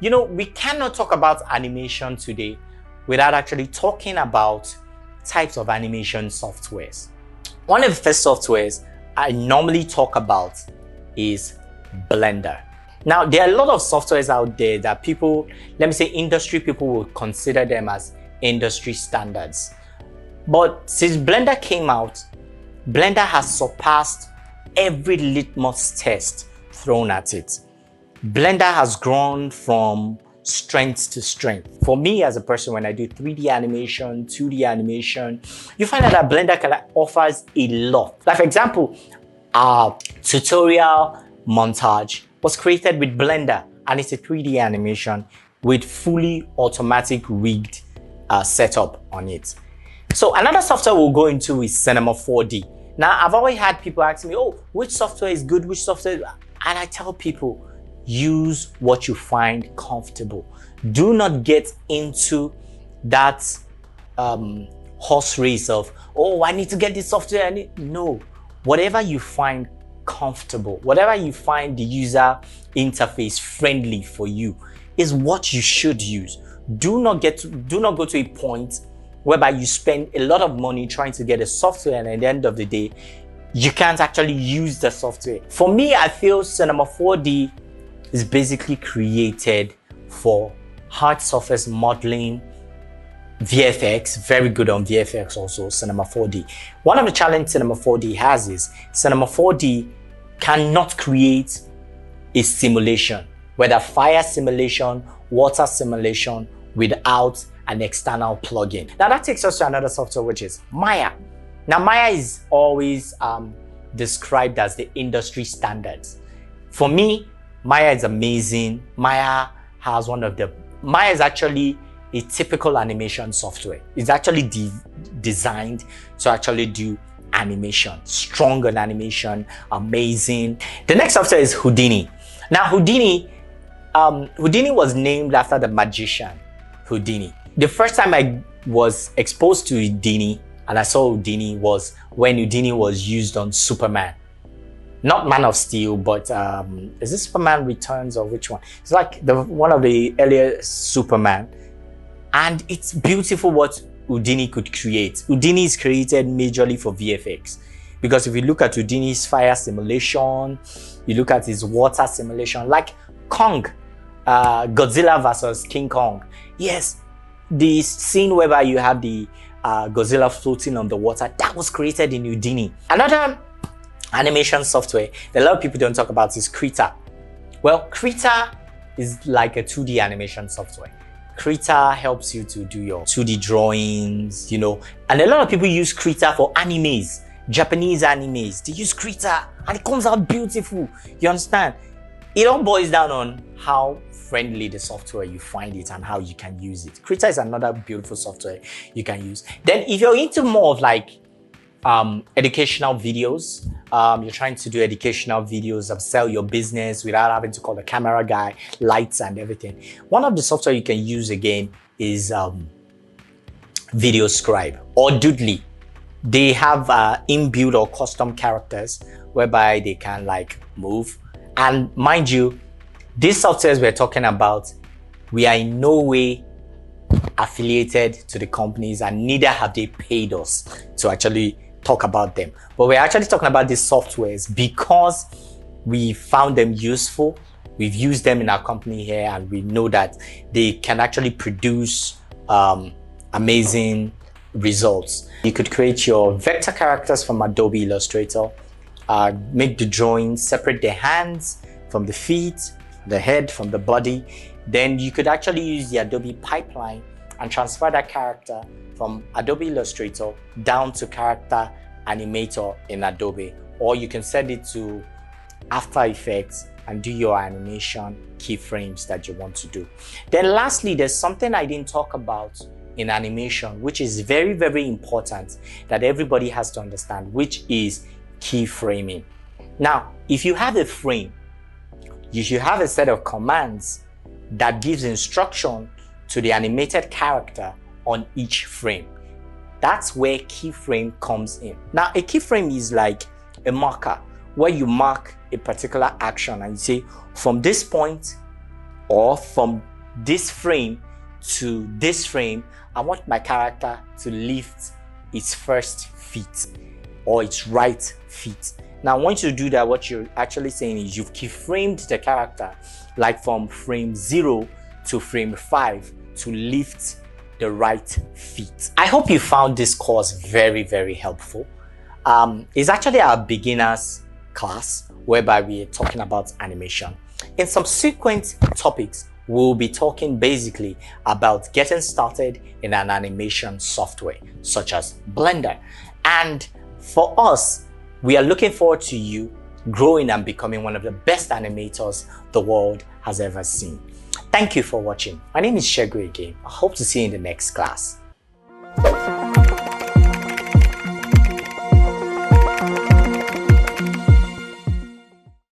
You know, we cannot talk about animation today without actually talking about types of animation softwares. One of the first softwares I normally talk about is Blender. Now, there are a lot of softwares out there that people, let me say industry people, will consider them as industry standards. But since Blender came out, Blender has surpassed every litmus test thrown at it. Blender has grown from strength to strength. For me as a person, when I do 3D animation, 2D animation, you find out that Blender offers a lot. Like for example, our tutorial montage was created with Blender, and it's a 3D animation with fully automatic rigged setup on it. So another software we'll go into is Cinema 4D. Now, I've always had people ask me, oh, which software is good, which software? And I tell people, use what you find comfortable. Do not get into that horse race of, oh, I need to get this software. No, whatever you find comfortable, whatever you find the user interface friendly for you is what you should use. Do not go to a point whereby you spend a lot of money trying to get a software, and at the end of the day, you can't actually use the software. For me, I feel Cinema 4D is basically created for hard surface modeling, VFX, very good on VFX also, Cinema 4D. One of the challenges Cinema 4D has is Cinema 4D cannot create a simulation, whether fire simulation, water simulation, without an external plugin. Now that takes us to another software, which is Maya. Now Maya is always described as the industry standards. For me, Maya is amazing. Maya is actually a typical animation software. It's actually designed to actually do animation, strong on animation, amazing. The next software is Houdini. Now Houdini was named after the magician Houdini. The first time I was exposed to Houdini and I saw Houdini was when Houdini was used on Superman. Not Man of Steel, but is this Superman Returns or which one? It's like one of the earlier Superman. And it's beautiful what Houdini could create. Houdini is created majorly for VFX. Because if you look at Houdini's fire simulation, you look at his water simulation, like Kong, Godzilla versus King Kong. Yes, the scene whereby you have the Godzilla floating on the water, that was created in Houdini. Another animation software that a lot of people don't talk about is Krita. Well, Krita is like a 2D animation software. Krita helps you to do your 2D drawings, you know, and a lot of people use Krita for animes, Japanese animes. They use Krita and it comes out beautiful. You understand? It all boils down on how friendly the software you find it and how you can use it. Krita is another beautiful software you can use. Then if you're into more of like educational videos, you're trying to do educational videos of sell your business without having to call the camera guy, lights and everything. One of the software you can use again is Video Scribe or Doodly. They have inbuilt or custom characters whereby they can like move. And mind you, these softwares we're talking about, we are in no way affiliated to the companies and neither have they paid us to actually talk about them. But we're actually talking about these softwares because we found them useful. We've used them in our company here and we know that they can actually produce amazing results. You could create your vector characters from Adobe Illustrator, make the drawings, separate the hands from the feet, the head from the body. Then you could actually use the Adobe pipeline and transfer that character from Adobe Illustrator down to Character Animator in Adobe, or you can send it to After Effects and do your animation keyframes that you want to do. Then lastly, there's something I didn't talk about in animation, which is very, very important that everybody has to understand, which is keyframing. Now, if you have a frame, you should have a set of commands that gives instruction to the animated character on each frame. That's where keyframe comes in. Now, a keyframe is like a marker where you mark a particular action and you say from this point or from this frame to this frame, I want my character to lift its first feet or its right feet. Now, once you do that, what you're actually saying is you've keyframed the character, like from frame 0 to frame 5, to lift the right feet. I hope you found this course very, very helpful. It's actually our beginners class whereby we're talking about animation. In subsequent topics, we'll be talking basically about getting started in an animation software such as Blender. And for us, we are looking forward to you growing and becoming one of the best animators the world has ever seen. Thank you for watching. My name is Shegu again. I hope to see you in the next class.